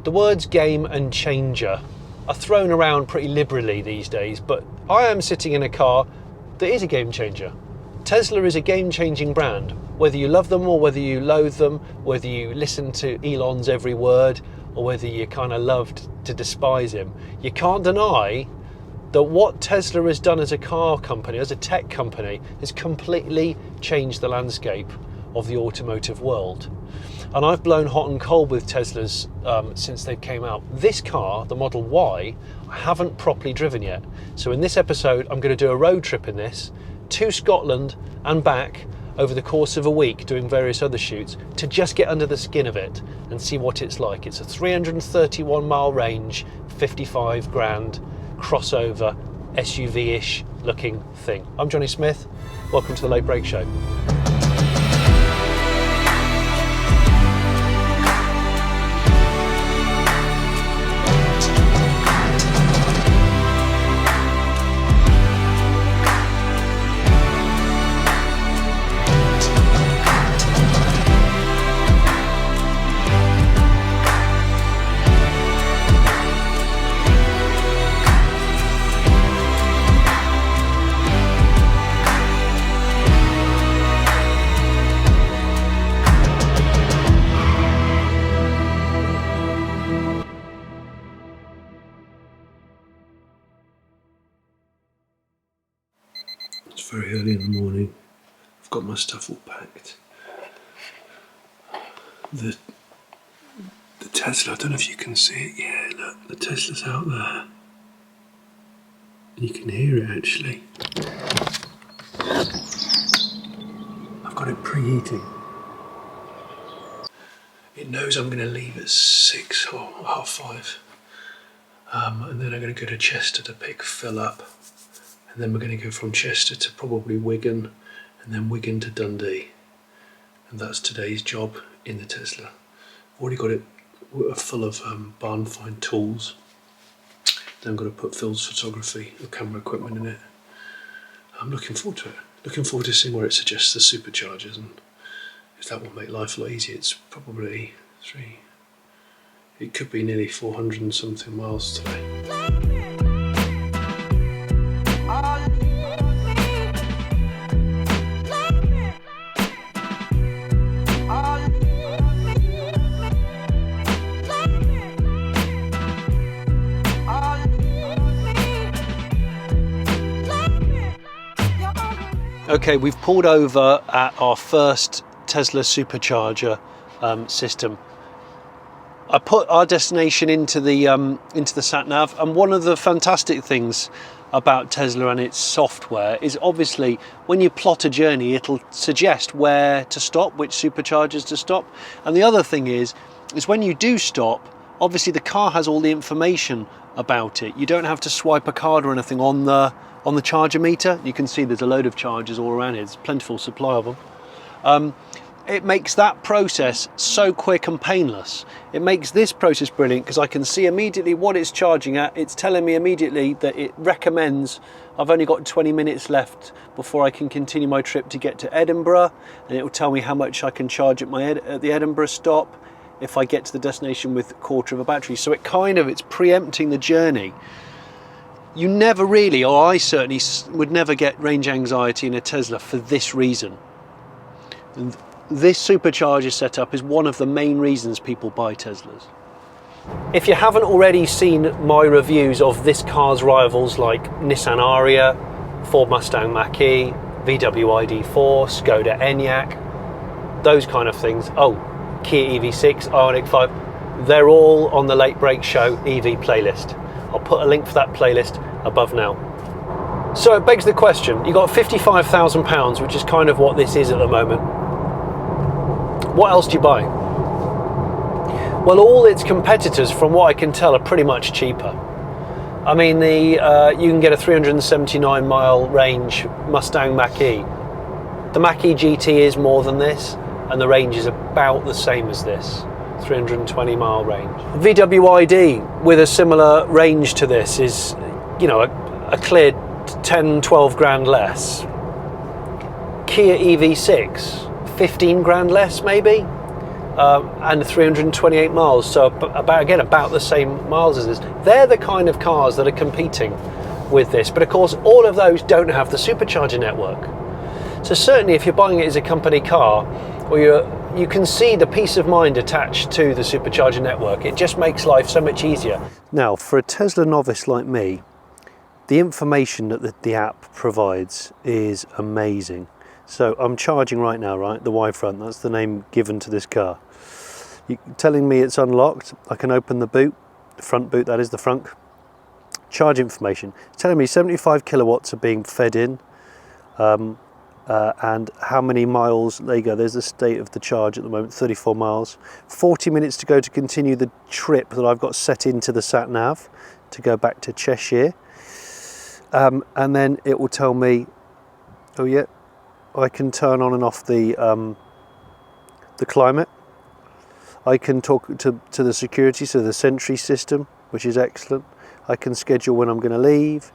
The words game and changer are thrown around pretty liberally these days, but I am sitting in a car that is a game changer. Tesla is a game-changing brand. Whether you love them or whether you loathe them, whether you listen to Elon's every word or whether you kind of loved to despise him, you can't deny that what Tesla has done as a car company, as a tech company, has completely changed the landscape of the automotive world. And I've blown hot and cold with Teslas since they came out. This car, the Model Y, I haven't properly driven yet. So in this episode, I'm going to do a road trip in this to Scotland and back over the course of a week, doing various other shoots to just get under the skin of it and see what it's like. It's a 331 mile range, 55 grand crossover SUV-ish looking thing. I'm Jonny Smith. Welcome to the Late Break Show. It's very early in the morning. I've got my stuff all packed. The Tesla, I don't know if you can see it. Yeah, look, the Tesla's out there. You can hear it actually. I've got it preheating. It knows I'm going to leave at 6 or half 5. And then I'm going to go to Chester to pick Phil up. And then we're going to go from Chester to probably Wigan, and then Wigan to Dundee. And that's today's job in the Tesla. Already got it full of barn find tools. Then I'm going to put Phil's photography or camera equipment in it. I'm looking forward to it. Looking forward to seeing where it suggests the superchargers, and if that will make life a lot easier. It's probably it could be nearly 400 and something miles today. Okay, we've pulled over at our first Tesla Supercharger system. I put our destination into the sat nav, and one of the fantastic things about Tesla and its software is obviously when you plot a journey, it'll suggest where to stop, which superchargers to stop. And the other thing is when you do stop, obviously the car has all the information about it. You don't have to swipe a card or anything on the charger meter. You can see there's a load of chargers all around here. There's a plentiful supply of them. It makes that process so quick and painless. It makes this process brilliant because I can see immediately what it's charging at. It's telling me immediately that it recommends I've only got 20 minutes left before I can continue my trip to get to Edinburgh, and it will tell me how much I can charge at the Edinburgh stop if I get to the destination with a quarter of a battery. So it's preempting the journey. You never really, or I certainly would never get range anxiety in a Tesla for this reason. This supercharger setup is one of the main reasons people buy Teslas. If you haven't already seen my reviews of this car's rivals like Nissan Ariya, Ford Mustang Mach-e, VW ID4, Skoda Enyaq, those kind of things. Oh, Kia EV6, Ioniq 5, they're all on the Late Break Show EV playlist. I'll put a link for that playlist above now. So it begs the question, you got £55,000, which is kind of what this is at the moment. What else do you buy? Well, all its competitors, from what I can tell, are pretty much cheaper. I mean, you can get a 379 mile range Mustang Mach-e. The Mach-e GT is more than this, and the range is about the same as this, 320 mile range. VW ID with a similar range to this is, you know, a clear 10, 12 grand less. Kia EV6, 15 grand less maybe. and 328 miles. So about the same miles as this. They're the kind of cars that are competing with this. But of course, all of those don't have the supercharger network. So certainly if you're buying it as a company car, or you can see the peace of mind attached to the supercharger network. It just makes life so much easier. Now, for a Tesla novice like me, the information that the app provides is amazing. So I'm charging right now, right? The Y-Front, that's the name given to this car. Telling me it's unlocked. I can open the boot, the front boot, that is the Frunk. Charge information. It's telling me 75 kilowatts are being fed in. And how many miles, there you go, there's the state of the charge at the moment, 34 miles. 40 minutes to go to continue the trip that I've got set into the sat nav to go back to Cheshire. And then it will tell me, oh yeah, I can turn on and off the climate. I can talk to the security, so the Sentry system, which is excellent. I can schedule when I'm going to leave.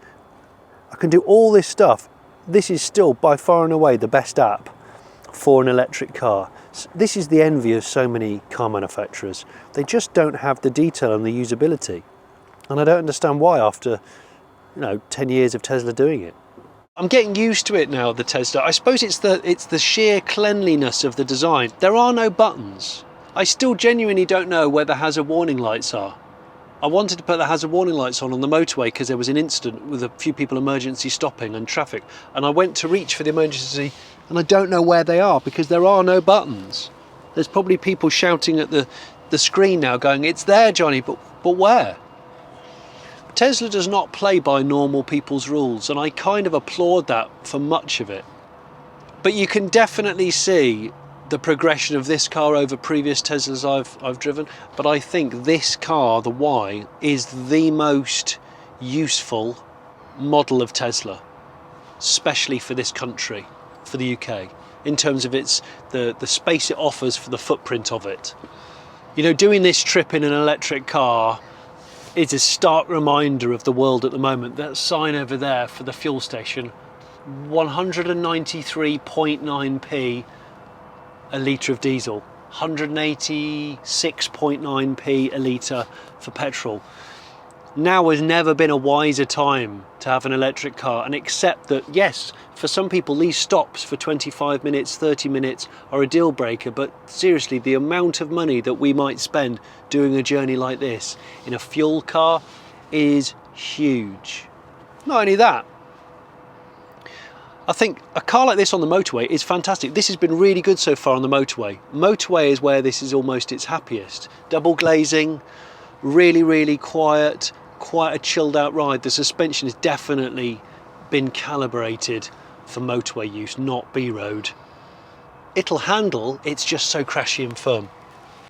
I can do all this stuff. This is still by far and away the best app for an electric car. This is the envy of so many car manufacturers. They just don't have the detail and the usability. And I don't understand why after 10 years of Tesla doing it. I'm getting used to it now, the Tesla. I suppose it's the sheer cleanliness of the design. There are no buttons. I still genuinely don't know where the hazard warning lights are. I wanted to put the hazard warning lights on the motorway because there was an incident with a few people emergency stopping and traffic, and I went to reach for the emergency and I don't know where they are because there are no buttons. There's probably people shouting at the screen now going, it's there, Johnny, but where? Tesla does not play by normal people's rules, and I kind of applaud that for much of it. But you can definitely see the progression of this car over previous Teslas I've driven, but I think this car, the Y, is the most useful model of Tesla, especially for this country, for the UK, in terms of the space it offers for the footprint of it. Doing this trip in an electric car is a stark reminder of the world at the moment. That sign over there for the fuel station, 193.9p a litre of diesel, 186.9p a litre for petrol. Now has never been a wiser time to have an electric car, and accept that, yes, for some people these stops for 25 minutes, 30 minutes are a deal breaker, but seriously, the amount of money that we might spend doing a journey like this in a fuel car is huge. Not only that, I think a car like this on the motorway is fantastic. This has been really good so far on the motorway. Motorway is where this is almost its happiest. Double glazing, really, really quiet, quite a chilled out ride. The suspension has definitely been calibrated for motorway use, not B-road. It'll handle, it's just so crashy and firm.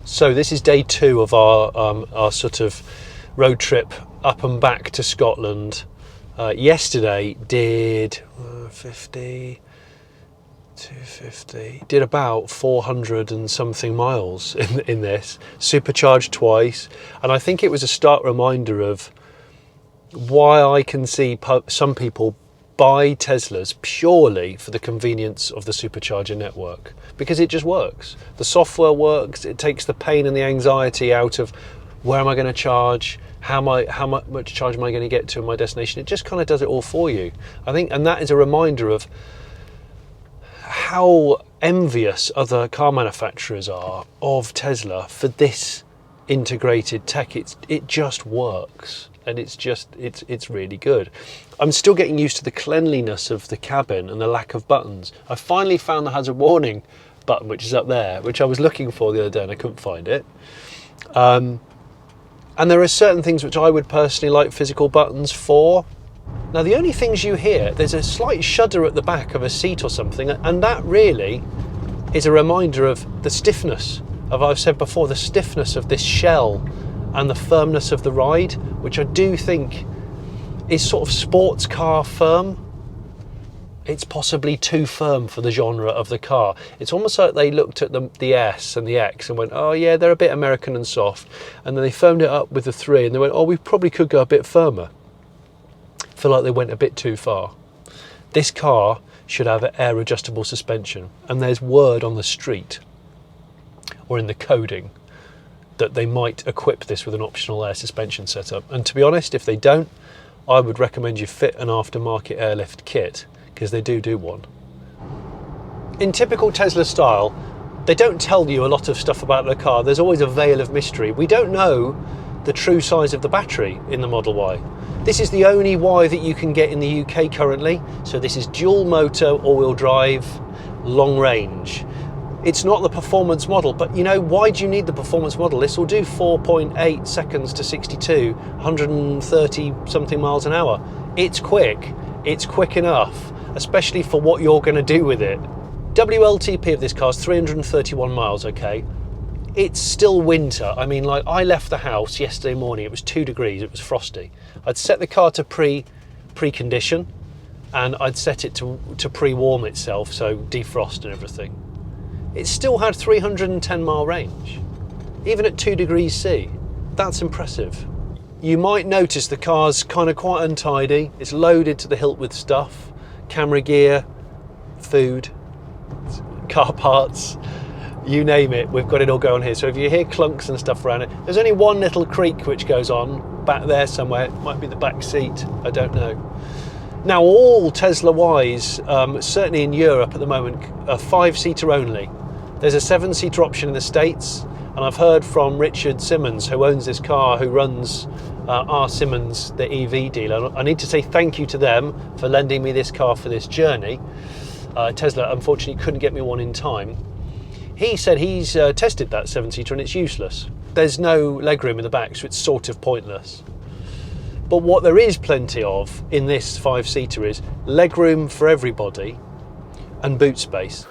So this is day 2 of our sort of road trip up and back to Scotland. Yesterday did 250, did about 400 and something miles in this, supercharged twice, and I think it was a stark reminder of why I can see some people buy Teslas purely for the convenience of the supercharger network, because it just works. The software works, it takes the pain and the anxiety out of where am I going to charge, how much charge am I going to get to in my destination. It just kind of does it all for you, I think, and that is a reminder of how envious other car manufacturers are of Tesla for this integrated tech. It just works, and it's really good. I'm still getting used to the cleanliness of the cabin and the lack of buttons. I finally found the hazard warning button, which is up there, which I was looking for the other day and I couldn't find it. And there are certain things which I would personally like physical buttons for. Now, the only things you hear, there's a slight shudder at the back of a seat or something, and that really is a reminder of the stiffness of, I've said before, the stiffness of this shell and the firmness of the ride, which I do think is sort of sports car firm. It's possibly too firm for the genre of the car. It's almost like they looked at the S and the X and went, oh yeah, they're a bit American and soft. And then they firmed it up with the 3 and they went, oh, we probably could go a bit firmer. I feel like they went a bit too far. This car should have an air adjustable suspension, and there's word on the street or in the coding, that they might equip this with an optional air suspension setup. And to be honest, if they don't, I would recommend you fit an aftermarket airlift kit, because they do one. In typical Tesla style, they don't tell you a lot of stuff about the car. There's always a veil of mystery. We don't know the true size of the battery in the Model Y. This is the only Y that you can get in the UK currently. So this is dual motor, all-wheel drive, long range. It's not the performance model, but you know, why do you need the performance model? This will do 4.8 seconds to 62, 130 something miles an hour. It's quick enough, especially for what you're going to do with it. WLTP of this car is 331 miles, okay? It's still winter. I mean, like, I left the house yesterday morning, it was 2 degrees, it was frosty. I'd set the car to pre-condition, and I'd set it to pre-warm itself, so defrost and everything. It still had 310 mile range, even at 2 degrees C. That's impressive. You might notice the car's kind of quite untidy. It's loaded to the hilt with stuff, camera gear, food, car parts, you name it, we've got it all going here. So if you hear clunks and stuff around it, there's only one little creak which goes on back there somewhere. It might be the back seat, I don't know. Now, all Tesla Ys, certainly in Europe at the moment, are 5-seater only. There's a 7-seater option in the States, and I've heard from R Symons, who owns this car, who runs R Symons, the EV dealer. I need to say thank you to them for lending me this car for this journey. Tesla unfortunately couldn't get me one in time. He said he's tested that 7-seater and it's useless. There's no legroom in the back, so it's sort of pointless. But what there is plenty of in this 5-seater is legroom for everybody and boot space.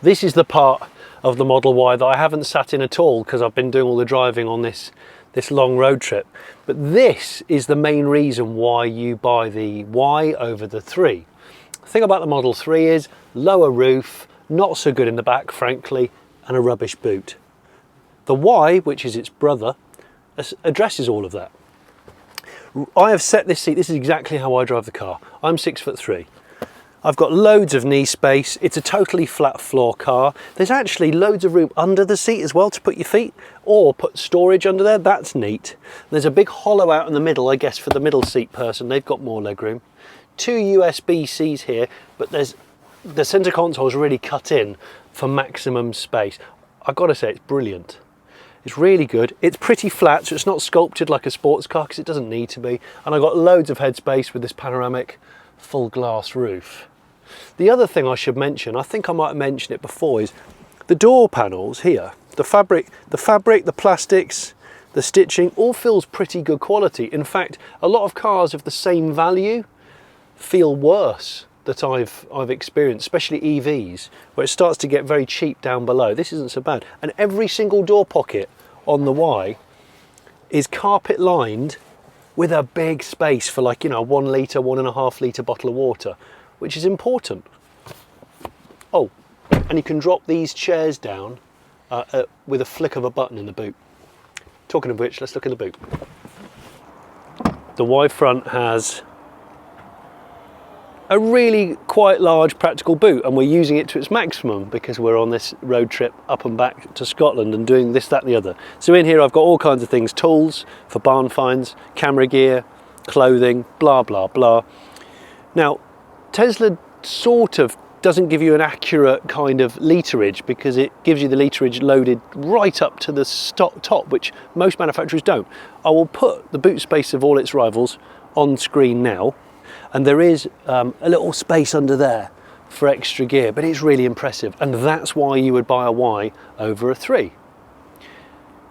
This is the part of the Model Y that I haven't sat in at all because I've been doing all the driving on this long road trip. But this is the main reason why you buy the Y over the 3. The thing about the Model 3 is lower roof, not so good in the back, frankly, and a rubbish boot. The Y, which is its brother, addresses all of that. I have set this seat, this is exactly how I drive the car. I'm 6'3". I've got loads of knee space. It's a totally flat floor car. There's actually loads of room under the seat as well to put your feet, or put storage under there. That's neat. There's a big hollow out in the middle, I guess, for the middle seat person. They've got more legroom. 2 USB-Cs here, but the center console is really cut in for maximum space. I've got to say, it's brilliant. It's really good. It's pretty flat, so it's not sculpted like a sports car because it doesn't need to be. And I've got loads of headspace with this panoramic full glass roof. The other thing I should mention, I think I might have mentioned it before, is the door panels here. The fabric, the plastics, the stitching, all feels pretty good quality. In fact, a lot of cars of the same value feel worse that I've experienced, especially EVs, where it starts to get very cheap down below. This isn't so bad. And every single door pocket on the Y is carpet lined with a big space for, like, you know, 1 litre, 1.5 litre bottle of water, which is important. Oh, and you can drop these chairs down with a flick of a button in the boot. Talking of which, let's look in the boot. The Y front has a really quite large practical boot, and we're using it to its maximum because we're on this road trip up and back to Scotland and doing this, that and the other. So in here I've got all kinds of things, tools for barn finds, camera gear, clothing, blah blah blah. Now Tesla sort of doesn't give you an accurate kind of literage because it gives you the literage loaded right up to the top, which most manufacturers don't. I will put the boot space of all its rivals on screen now. And there is a little space under there for extra gear, but it's really impressive. And that's why you would buy a Y over a 3.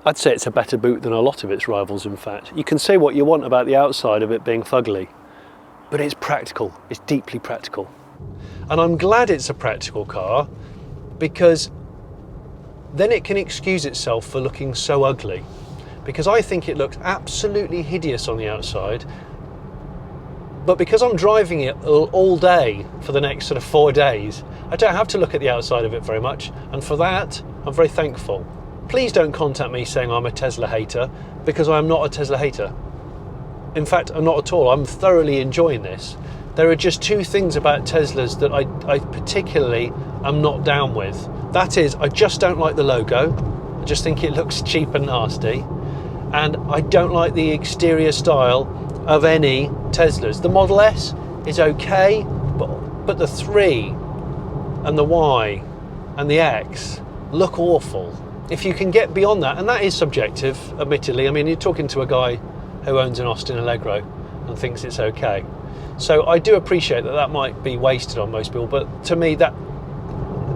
I'd say it's a better boot than a lot of its rivals, in fact. You can say what you want about the outside of it being fugly, but it's practical. It's deeply practical. And I'm glad it's a practical car because then it can excuse itself for looking so ugly. Because I think it looks absolutely hideous on the outside. But because I'm driving it all day for the next sort of 4 days, I don't have to look at the outside of it very much. And for that, I'm very thankful. Please don't contact me saying I'm a Tesla hater, because I am not a Tesla hater. In fact, I'm not at all. I'm thoroughly enjoying this. There are just two things about Teslas that I particularly am not down with. That is, I just don't like the logo. I just think it looks cheap and nasty. And I don't like the exterior style of any Teslas. The Model S is okay, but the 3 and the Y and the X look awful. If you can get beyond that, and that is subjective, admittedly. I mean, you're talking to a guy who owns an Austin Allegro and thinks it's okay. So I do appreciate that might be wasted on most people, but to me, that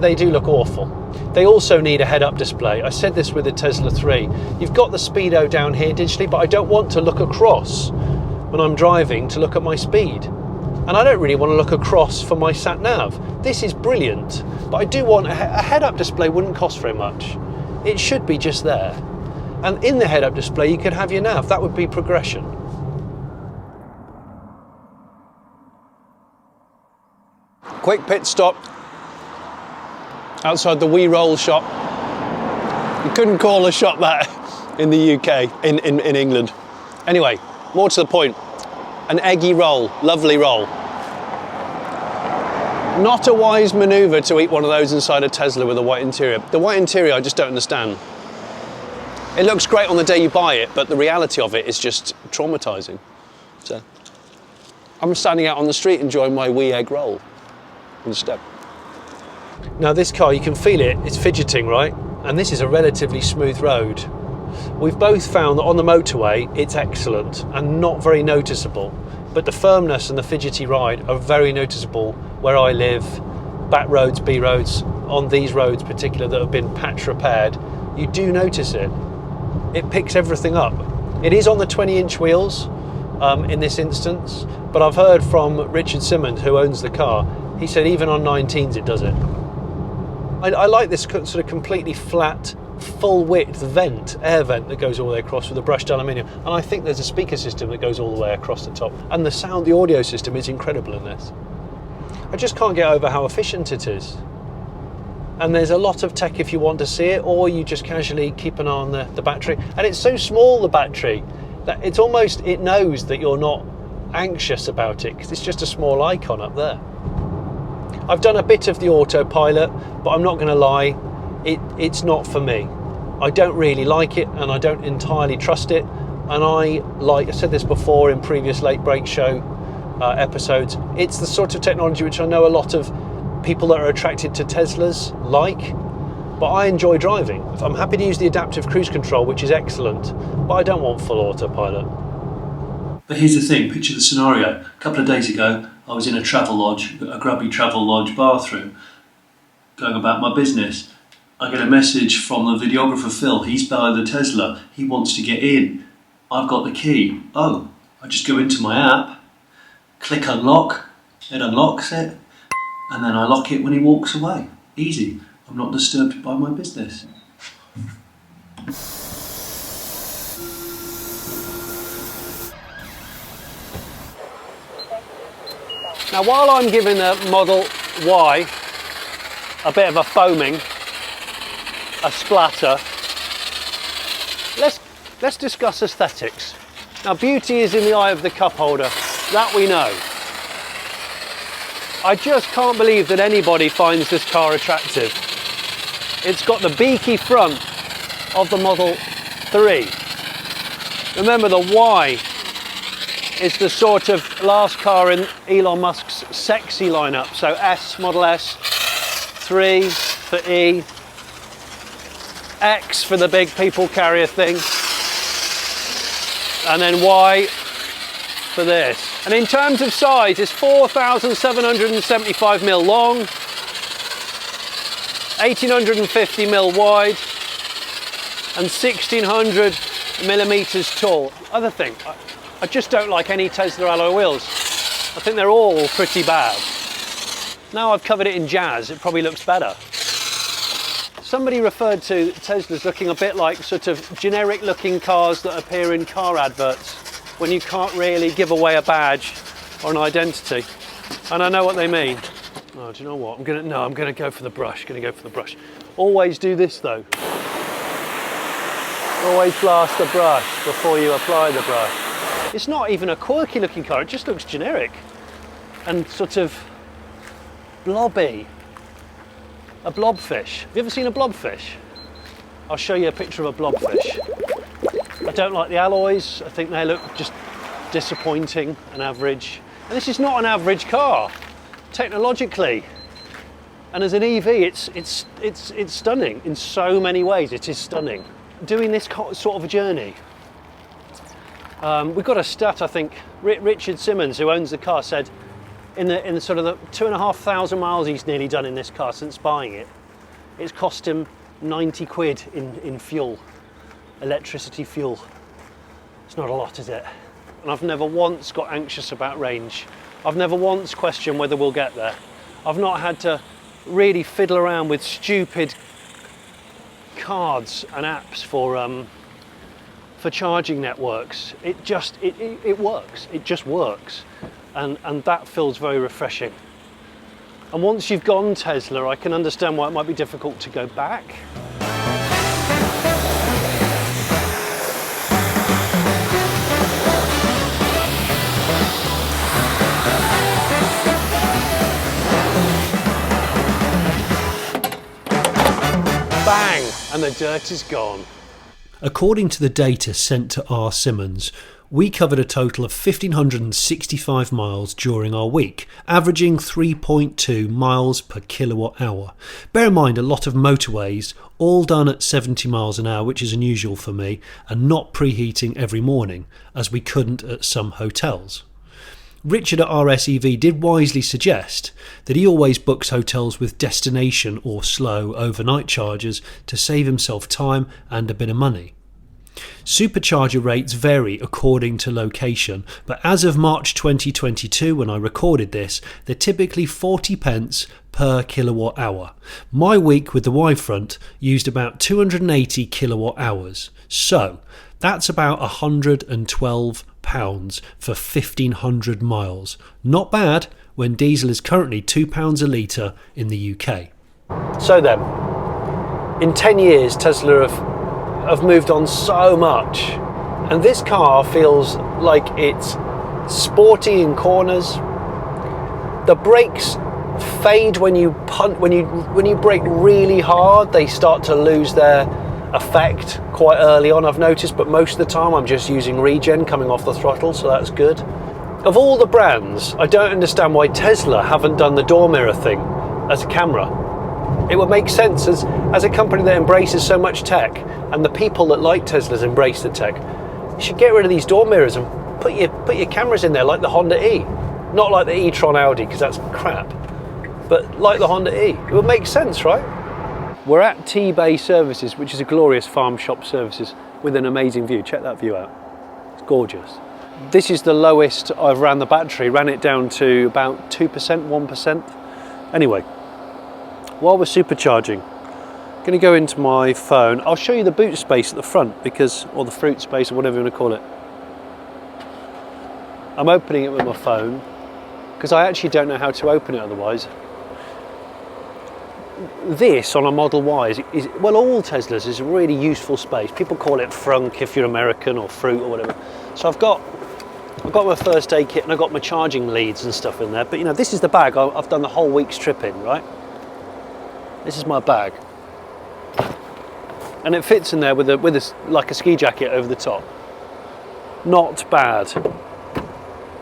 they do look awful. They also need a head-up display. I said this with the Tesla 3. You've got the speedo down here digitally, but I don't want to look across when I'm driving to look at my speed. And I don't really want to look across for my sat nav. This is brilliant, but I do want a head-up display. Wouldn't cost very much. It should be just there. And in the head-up display, you could have your nav. That would be progression. Quick pit stop outside the Wee Roll shop. You couldn't call a shop that in the UK, in England. Anyway, more to the point, an eggy roll, lovely roll. Not a wise manoeuvre to eat one of those inside a Tesla with a white interior. The white interior, I just don't understand. It looks great on the day you buy it, but the reality of it is just traumatizing. So, I'm standing out on the street enjoying my wee egg roll instead. Now this car, you can feel it, it's fidgeting, right? And this is a relatively smooth road. We've both found that on the motorway, it's excellent and not very noticeable. But the firmness and the fidgety ride are very noticeable where I live, back roads, B roads, on these roads particular that have been patch repaired. You do notice it. It picks everything up. It is on the 20-inch wheels in this instance, but I've heard from Richard Symons, who owns the car, he said even on 19s it does it. I like this sort of completely flat, full width vent, air vent that goes all the way across with a brushed aluminium, and I think there's a speaker system that goes all the way across the top, and the sound, the audio system is incredible in this. I just can't get over how efficient it is. And there's a lot of tech if you want to see it, or you just casually keep an eye on the battery. And it's so small, the battery, that it's almost, it knows that you're not anxious about it because it's just a small icon up there. I've done a bit of the Autopilot, but I'm not going to lie, it's not for me. I don't really like it, and I don't entirely trust it. And I said this before in previous Late Break Show episodes, it's the sort of technology which I know a lot of people that are attracted to Teslas like, but I enjoy driving. I'm happy to use the adaptive cruise control, which is excellent, but I don't want full autopilot. But here's the thing, picture the scenario. A couple of days ago, I was in a travel lodge, a grubby travel lodge bathroom, going about my business. I get a message from the videographer Phil, he's by the Tesla, he wants to get in. I've got the key. Oh, I just go into my app, click unlock, it unlocks it, and then I lock it when he walks away. Easy. I'm not disturbed by my business. Now, while I'm giving the Model Y a bit of a foaming, a splatter, let's discuss aesthetics. Now, beauty is in the eye of the cup holder, that we know. I just can't believe that anybody finds this car attractive. It's got the beaky front of the Model 3. Remember, the Y is the sort of last car in Elon Musk's sexy lineup. So S, Model S, 3 for E, X for the big people carrier thing, and then Y for this. And in terms of size, it's 4,775mm long, 1,850mm wide, and 1,600mm tall. Other thing, I just don't like any Tesla alloy wheels. I think they're all pretty bad. Now I've covered it in jazz, it probably looks better. Somebody referred to Teslas looking a bit like sort of generic looking cars that appear in car adverts when you can't really give away a badge or an identity. And I know what they mean. Oh, do you know what? I'm gonna go for the brush, Always do this though. Always blast the brush before you apply the brush. It's not even a quirky looking car, it just looks generic. and sort of blobby. A blobfish. Have you ever seen a blobfish? I'll show you a picture of a blobfish. I don't like the alloys. I think they look just disappointing and average. And this is not an average car, technologically. And as an EV, it's stunning in so many ways. It is stunning. Doing this sort of a journey, we've got a stat. I think Richard Symons, who owns the car, said in the sort of the 2,500 miles he's nearly done in this car since buying it, it's cost him 90 quid in fuel, electricity fuel. It's not a lot, is it? And I've never once got anxious about range. I've never once questioned whether we'll get there. I've not had to really fiddle around with stupid cards and apps for charging networks. It works. It just works, and that feels very refreshing. And once you've gone Tesla, I can understand why it might be difficult to go back. Bang! And the dirt is gone. According to the data sent to R Symons, we covered a total of 1,565 miles during our week, averaging 3.2 miles per kilowatt hour. Bear in mind, a lot of motorways, all done at 70 miles an hour, which is unusual for me, and not preheating every morning, as we couldn't at some hotels. Richard at RSEV did wisely suggest that he always books hotels with destination or slow overnight charges to save himself time and a bit of money. Supercharger rates vary according to location, but as of March 2022, when I recorded this, they're typically 40 pence per kilowatt hour. My week with the Y-Front used about 280 kilowatt hours, so that's about £112 for 1,500 miles. Not bad when diesel is currently £2 a litre in the UK. So then, in 10 years Tesla have moved on so much, and this car feels like it's sporty in corners. The brakes fade when you punt, when you brake really hard, they start to lose their effect quite early on, I've noticed, but most of the time I'm just using regen coming off the throttle, so that's good. Of all the brands, I don't understand why Tesla haven't done the door mirror thing as a camera. It would make sense as a company that embraces so much tech, and the people that like Teslas embrace the tech. You should get rid of these door mirrors and put your cameras in there like the Honda E. Not like the e-tron Audi, because that's crap, but like the Honda E. It would make sense, right? We're at T-Bay Services, which is a glorious farm shop services with an amazing view. Check that view out. It's gorgeous. This is the lowest I've ran the battery, ran it down to about 2%, 1%. Anyway, while we're supercharging, I'm going to go into my phone. I'll show you the boot space at the front, or the fruit space, or whatever you want to call it. I'm opening it with my phone because I actually don't know how to open it otherwise. This on a Model Y is well, all Teslas is a really useful space. People call it Frunk if you're American, or Froot or whatever. So I've got my first aid kit and I've got my charging leads and stuff in there. But you know, this is the bag I've done the whole week's trip in, right? This is my bag, and it fits in there with like a ski jacket over the top. Not bad.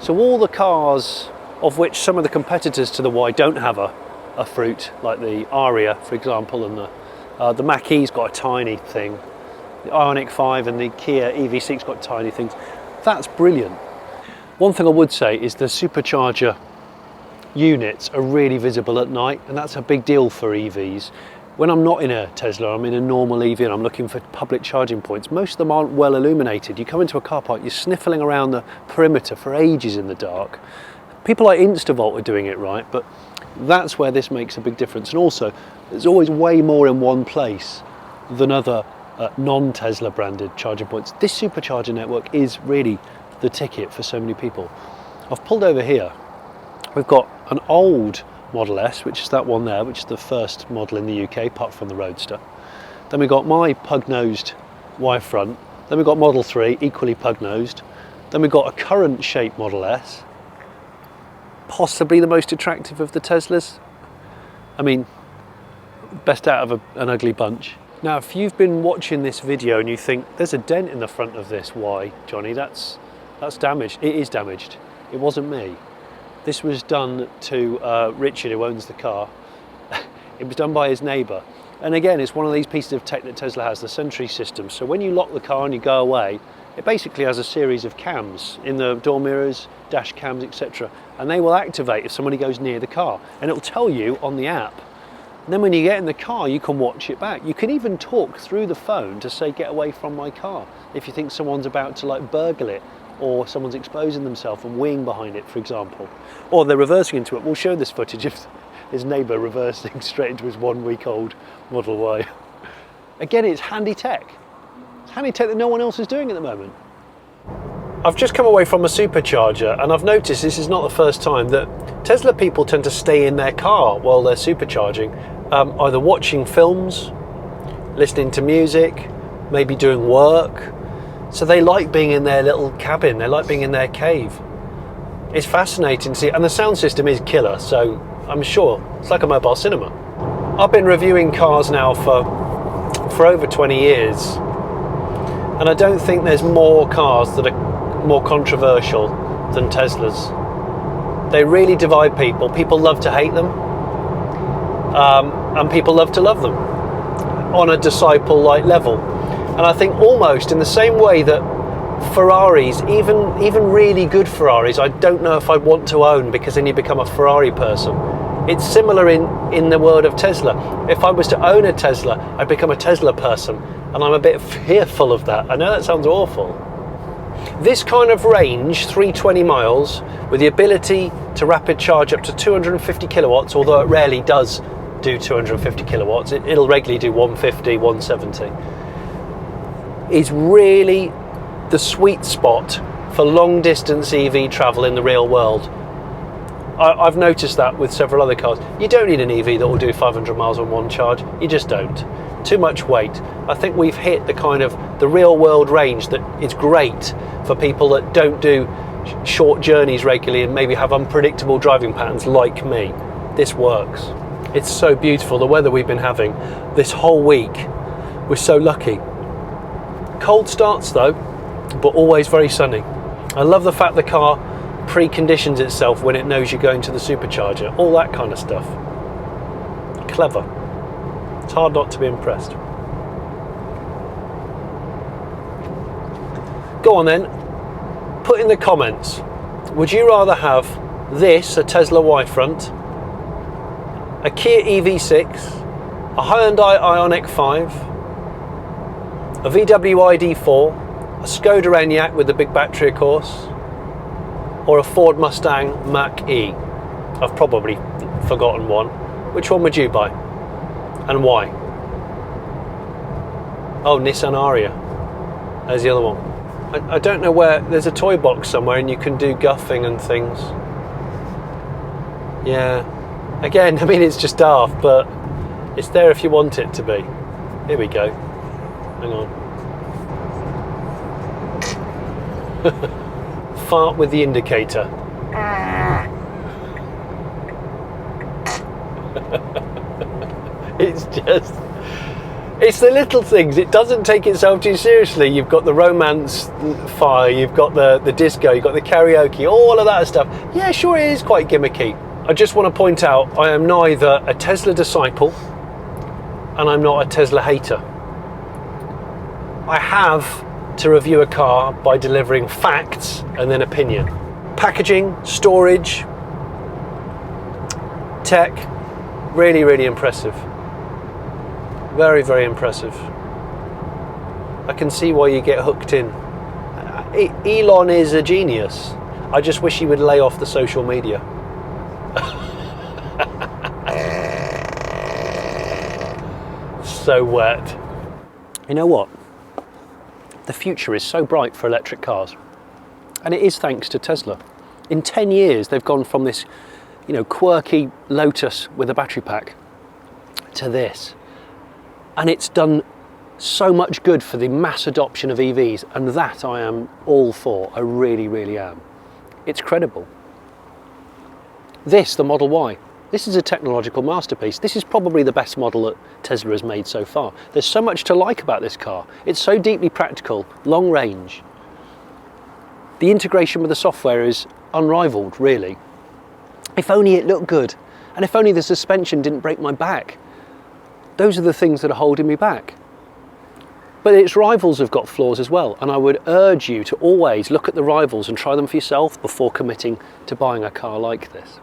So all the cars, of which some of the competitors to the Y don't have a fruit, like the Ariya, for example, and the Mach-e's got a tiny thing. The Enyaq 5 and the Kia EV6 got tiny things. That's brilliant. One thing I would say is the supercharger units are really visible at night, and that's a big deal for EVs. When I'm not in a Tesla, I'm in a normal EV and I'm looking for public charging points. Most of them aren't well illuminated. You come into a car park, you're sniffling around the perimeter for ages in the dark. People like Instavolt are doing it right, but that's where this makes a big difference. And also, there's always way more in one place than other non-Tesla branded charging points. This supercharger network is really the ticket for so many people. I've pulled over here. We've got an old Model S, which is that one there, which is the first model in the UK, apart from the Roadster. Then we've got my pug-nosed Y-front. Then we've got Model 3, equally pug-nosed. Then we've got a current shape Model S. possibly the most attractive of the Teslas. I mean, best out of an ugly bunch. Now, if you've been watching this video and you think there's a dent in the front of this, why, Johnny? That's damaged. It is damaged. It wasn't me. This was done to Richard, who owns the car. It was done by his neighbour. And again, it's one of these pieces of tech that Tesla has, the Sentry system. So when you lock the car and you go away, it basically has a series of cams in the door mirrors, dash cams, etc. And they will activate if somebody goes near the car. And it'll tell you on the app. And then when you get in the car, you can watch it back. You can even talk through the phone to say, get away from my car, if you think someone's about to like burgle it, or someone's exposing themselves and weeing behind it, for example. Or they're reversing into it. We'll show this footage of his neighbour reversing straight into his 1-week-old Model Y. Again, it's handy tech. It's handy tech that no one else is doing at the moment. I've just come away from a supercharger, and I've noticed this is not the first time that Tesla people tend to stay in their car while they're supercharging, either watching films, listening to music, maybe doing work. So they like being in their little cabin, they like being in their cave. It's fascinating to see, and the sound system is killer, so I'm sure it's like a mobile cinema. I've been reviewing cars now for over 20 years, and I don't think there's more cars that are more controversial than Teslas. They really divide people. People love to hate them, and people love to love them on a disciple-like level. And I think almost in the same way that Ferraris, even really good Ferraris, I don't know if I'd want to own, because then you become a Ferrari person. It's similar in the world of Tesla. If I was to own a Tesla, I'd become a Tesla person, and I'm a bit fearful of that. I know that sounds awful. This kind of range, 320 miles, with the ability to rapid charge up to 250 kilowatts, although it rarely does do 250 kilowatts, it'll regularly do 150, 170, is really the sweet spot for long distance EV travel in the real world. I've noticed that with several other cars. You don't need an EV that will do 500 miles on one charge. You just don't. Too much weight. I think we've hit the real world range that is great for people that don't do short journeys regularly and maybe have unpredictable driving patterns like me. This works. It's so beautiful. The weather we've been having this whole week, we're so lucky. Cold starts though, but always very sunny. I love the fact the car preconditions itself when it knows you're going to the supercharger. All that kind of stuff. Clever. It's hard not to be impressed. Go on then, put in the comments, would you rather have this, a Tesla Y-front, a Kia EV6, a Hyundai Ioniq 5, a VW ID4, a Skoda Enyaq with the big battery of course, or a Ford Mustang Mach-e? I've probably forgotten one. Which one would you buy? And why? Oh, Nissan Ariya. There's the other one. I don't know where, there's a toy box somewhere and you can do guffing and things. Yeah. Again, I mean, it's just daft, but it's there if you want it to be. Here we go. Hang on. Fart with the indicator. It's the little things. It doesn't take itself too seriously. You've got the romance fire, you've got the disco, you've got the karaoke, all of that stuff. Yeah, sure, it is quite gimmicky. I just want to point out, I am neither a Tesla disciple and I'm not a Tesla hater. I have to review a car by delivering facts and then opinion. Packaging, storage, tech, really, really impressive. Very, very impressive. I can see why you get hooked in. Elon is a genius. I just wish he would lay off the social media. So wet. You know what? The future is so bright for electric cars, and it is thanks to Tesla. In 10 years, they've gone from this, quirky Lotus with a battery pack to this, and it's done so much good for the mass adoption of EVs, and that I am all for. I really, really am. It's credible. This, the Model Y, this is a technological masterpiece. This is probably the best model that Tesla has made so far. There's so much to like about this car. It's so deeply practical, long range. The integration with the software is unrivaled, really. If only it looked good, and if only the suspension didn't break my back. Those are the things that are holding me back. But its rivals have got flaws as well, and I would urge you to always look at the rivals and try them for yourself before committing to buying a car like this.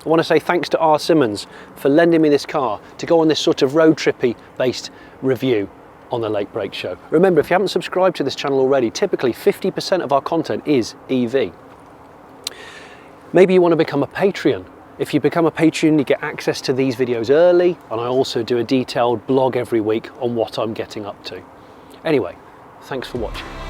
I want to say thanks to R Symons for lending me this car to go on this sort of road trippy based review on the Late Break Show. Remember, if you haven't subscribed to this channel already, typically 50% of our content is EV. Maybe you want to become a Patreon. If you become a Patreon, you get access to these videos early, and I also do a detailed blog every week on what I'm getting up to. Anyway, thanks for watching.